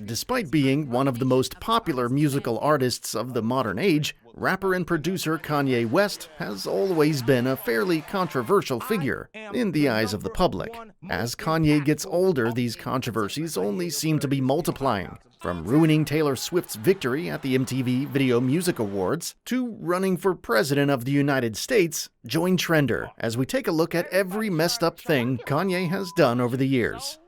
Despite being one of the most popular musical artists of the modern age, rapper and producer Kanye West has always been a fairly controversial figure in the eyes of the public. As Kanye gets older, these controversies only seem to be multiplying, from ruining Taylor Swift's victory at the MTV Video Music Awards to running for president of the United States. Join Trender as we take a look at every messed up thing Kanye has done over the years.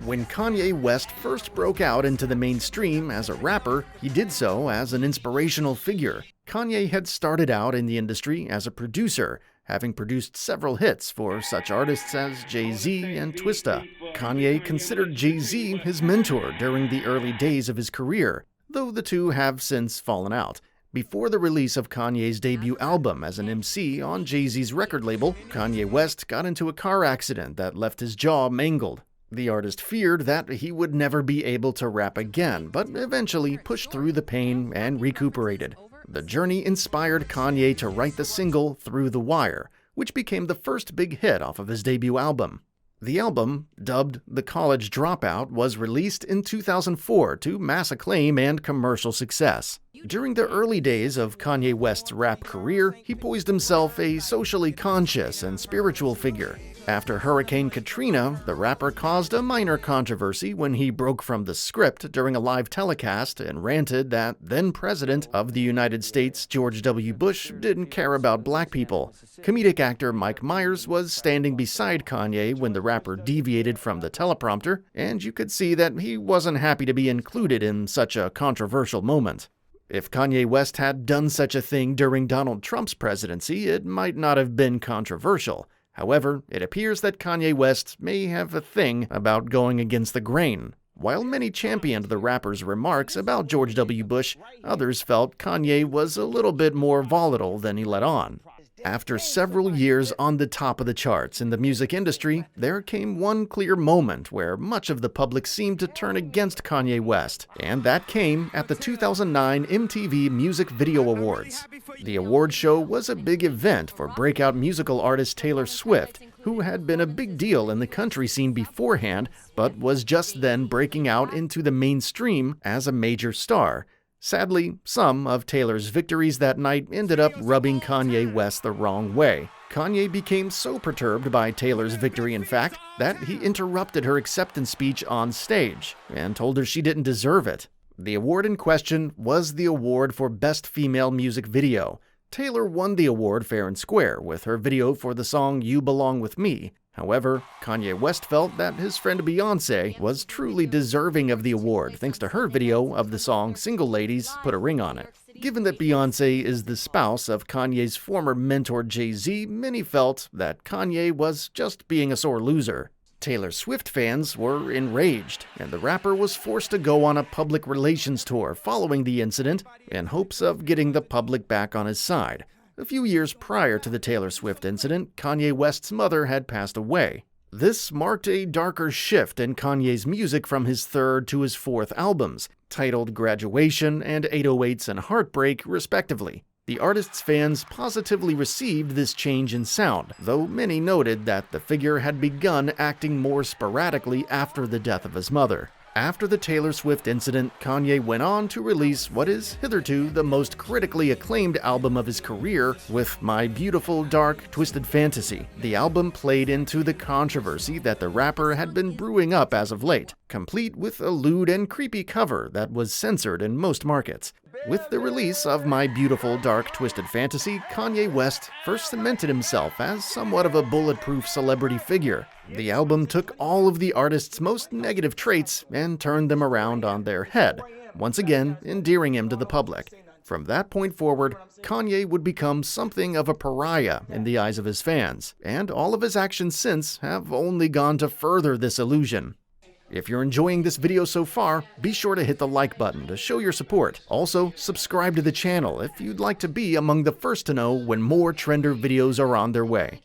When Kanye West first broke out into the mainstream as a rapper, he did so as an inspirational figure. Kanye had started out in the industry as a producer, having produced several hits for such artists as Jay-Z and Twista. Kanye considered Jay-Z his mentor during the early days of his career, though the two have since fallen out. Before the release of Kanye's debut album as an MC on Jay-Z's record label, Kanye West got into a car accident that left his jaw mangled. The artist feared that he would never be able to rap again, but eventually pushed through the pain and recuperated. The journey inspired Kanye to write the single Through the Wire, which became the first big hit off of his debut album. The album, dubbed The College Dropout, was released in 2004 to mass acclaim and commercial success. During the early days of Kanye West's rap career, he poised himself a socially conscious and spiritual figure. After Hurricane Katrina, the rapper caused a minor controversy when he broke from the script during a live telecast and ranted that then-President of the United States, George W. Bush, didn't care about black people. Comedic actor Mike Myers was standing beside Kanye when the rapper deviated from the teleprompter, and you could see that he wasn't happy to be included in such a controversial moment. If Kanye West had done such a thing during Donald Trump's presidency, it might not have been controversial. However, it appears that Kanye West may have a thing about going against the grain. While many championed the rapper's remarks about George W. Bush, others felt Kanye was a little bit more volatile than he let on. After several years on the top of the charts in the music industry, there came one clear moment where much of the public seemed to turn against Kanye West, and that came at the 2009 MTV Music Video Awards. The award show was a big event for breakout musical artist Taylor Swift, who had been a big deal in the country scene beforehand, but was just then breaking out into the mainstream as a major star. Sadly, some of Taylor's victories that night ended up rubbing Kanye West the wrong way. Kanye became so perturbed by Taylor's victory, in fact, that he interrupted her acceptance speech on stage and told her she didn't deserve it. The award in question was the award for Best Female Music Video. Taylor won the award fair and square with her video for the song You Belong With Me. However, Kanye West felt that his friend Beyoncé was truly deserving of the award thanks to her video of the song Single Ladies Put a Ring on It. Given that Beyoncé is the spouse of Kanye's former mentor Jay-Z, many felt that Kanye was just being a sore loser. Taylor Swift fans were enraged, and the rapper was forced to go on a public relations tour following the incident in hopes of getting the public back on his side. A few years prior to the Taylor Swift incident, Kanye West's mother had passed away. This marked a darker shift in Kanye's music from his third to his fourth albums, titled Graduation and 808s and Heartbreak, respectively. The artist's fans positively received this change in sound, though many noted that the figure had begun acting more sporadically after the death of his mother. After the Taylor Swift incident, Kanye went on to release what is hitherto the most critically acclaimed album of his career with My Beautiful Dark Twisted Fantasy. The album played into the controversy that the rapper had been brewing up as of late, complete with a lewd and creepy cover that was censored in most markets. With the release of My Beautiful Dark Twisted Fantasy, Kanye West first cemented himself as somewhat of a bulletproof celebrity figure. The album took all of the artist's most negative traits and turned them around on their head, once again endearing him to the public. From that point forward, Kanye would become something of a pariah in the eyes of his fans, and all of his actions since have only gone to further this illusion. If you're enjoying this video so far, be sure to hit the like button to show your support. Also, subscribe to the channel if you'd like to be among the first to know when more Trender videos are on their way.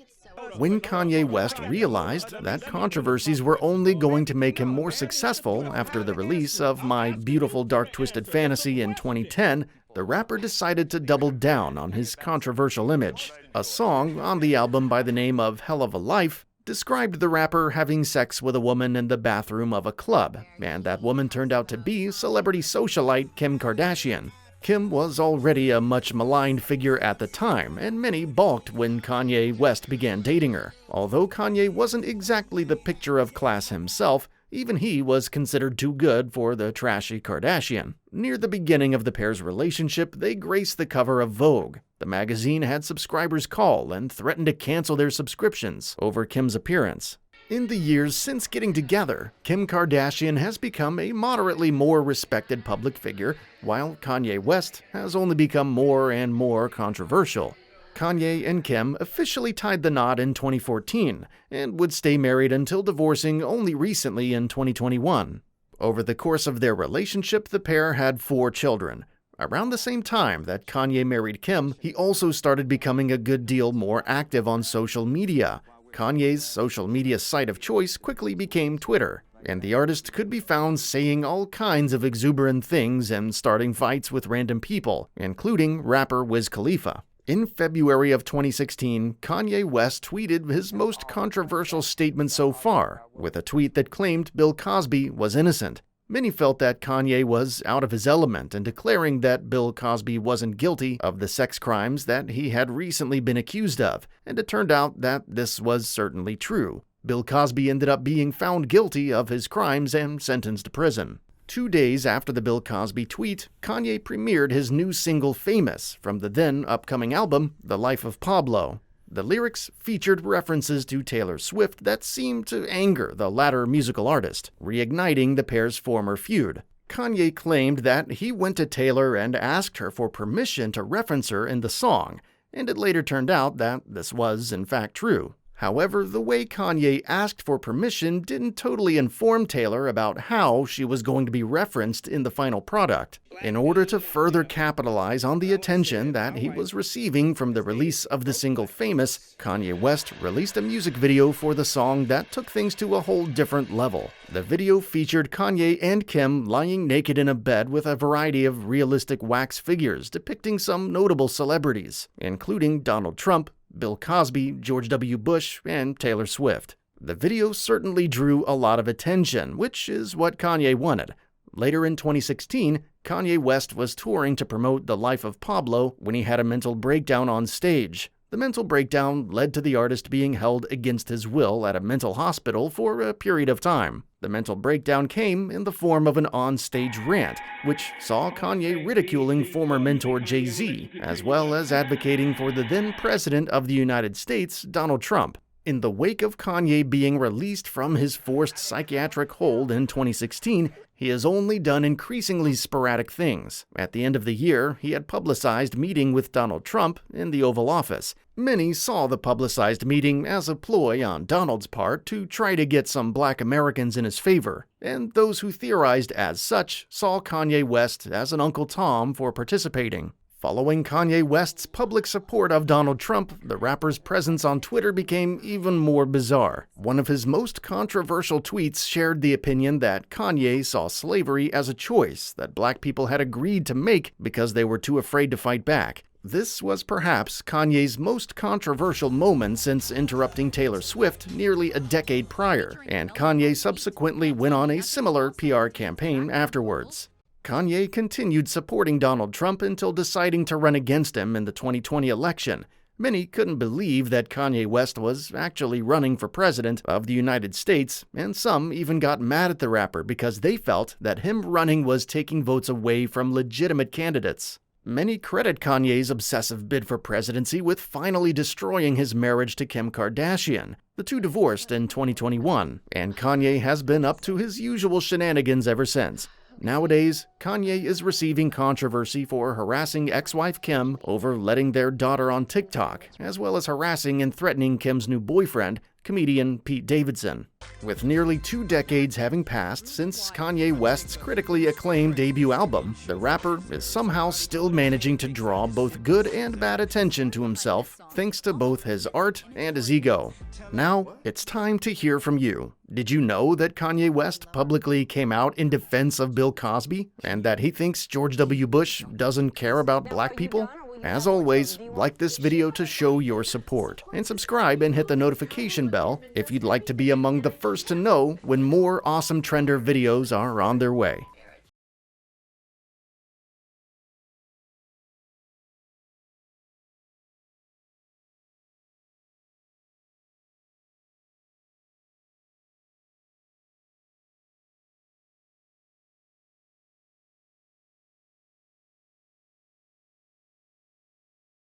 When Kanye West realized that controversies were only going to make him more successful after the release of My Beautiful Dark Twisted Fantasy in 2010, the rapper decided to double down on his controversial image. A song on the album by the name of Hell of a Life described the rapper having sex with a woman in the bathroom of a club, and that woman turned out to be celebrity socialite Kim Kardashian. Kim was already a much maligned figure at the time, and many balked when Kanye West began dating her. Although Kanye wasn't exactly the picture of class himself, even he was considered too good for the trashy Kardashian. Near the beginning of the pair's relationship, they graced the cover of Vogue. The magazine had subscribers call and threaten to cancel their subscriptions over Kim's appearance. In the years since getting together, Kim Kardashian has become a moderately more respected public figure, while Kanye West has only become more and more controversial. Kanye and Kim officially tied the knot in 2014 and would stay married until divorcing only recently in 2021. Over the course of their relationship, the pair had 4 children. Around the same time that Kanye married Kim, he also started becoming a good deal more active on social media. Kanye's social media site of choice quickly became Twitter, and the artist could be found saying all kinds of exuberant things and starting fights with random people, including rapper Wiz Khalifa. In February of 2016, Kanye West tweeted his most controversial statement so far, with a tweet that claimed Bill Cosby was innocent. Many felt that Kanye was out of his element in declaring that Bill Cosby wasn't guilty of the sex crimes that he had recently been accused of, and it turned out that this was certainly true. Bill Cosby ended up being found guilty of his crimes and sentenced to prison. 2 days after the Bill Cosby tweet, Kanye premiered his new single Famous from the then upcoming album, The Life of Pablo. The lyrics featured references to Taylor Swift that seemed to anger the latter musical artist, reigniting the pair's former feud. Kanye claimed that he went to Taylor and asked her for permission to reference her in the song, and it later turned out that this was in fact true. However, the way Kanye asked for permission didn't totally inform Taylor about how she was going to be referenced in the final product. In order to further capitalize on the attention that he was receiving from the release of the single Famous, Kanye West released a music video for the song that took things to a whole different level. The video featured Kanye and Kim lying naked in a bed with a variety of realistic wax figures depicting some notable celebrities, including Donald Trump, Bill Cosby, George W. Bush, and Taylor Swift. The video certainly drew a lot of attention, which is what Kanye wanted. Later in 2016, Kanye West was touring to promote The Life of Pablo when he had a mental breakdown on stage. The mental breakdown led to the artist being held against his will at a mental hospital for a period of time. The mental breakdown came in the form of an on-stage rant, which saw Kanye ridiculing former mentor Jay-Z, as well as advocating for the then President of the United States, Donald Trump. In the wake of Kanye being released from his forced psychiatric hold in 2016, he has only done increasingly sporadic things. At the end of the year, he had publicized meeting with Donald Trump in the Oval Office. Many saw the publicized meeting as a ploy on Donald's part to try to get some Black Americans in his favor, and those who theorized as such saw Kanye West as an Uncle Tom for participating. Following Kanye West's public support of Donald Trump, the rapper's presence on Twitter became even more bizarre. One of his most controversial tweets shared the opinion that Kanye saw slavery as a choice that Black people had agreed to make because they were too afraid to fight back. This was perhaps Kanye's most controversial moment since interrupting Taylor Swift nearly a decade prior, and Kanye subsequently went on a similar PR campaign afterwards. Kanye continued supporting Donald Trump until deciding to run against him in the 2020 election. Many couldn't believe that Kanye West was actually running for president of the United States, and some even got mad at the rapper because they felt that him running was taking votes away from legitimate candidates. Many credit Kanye's obsessive bid for presidency with finally destroying his marriage to Kim Kardashian. The two divorced in 2021, and Kanye has been up to his usual shenanigans ever since. Nowadays, Kanye is receiving controversy for harassing ex-wife Kim over letting their daughter on TikTok, as well as harassing and threatening Kim's new boyfriend, comedian Pete Davidson. With nearly 2 decades having passed since Kanye West's critically acclaimed debut album, the rapper is somehow still managing to draw both good and bad attention to himself, thanks to both his art and his ego. Now, it's time to hear from you. Did you know that Kanye West publicly came out in defense of Bill Cosby, and that he thinks George W. Bush doesn't care about Black people? As always, like this video to show your support, and subscribe and hit the notification bell if you'd like to be among the first to know when more awesome Trender videos are on their way.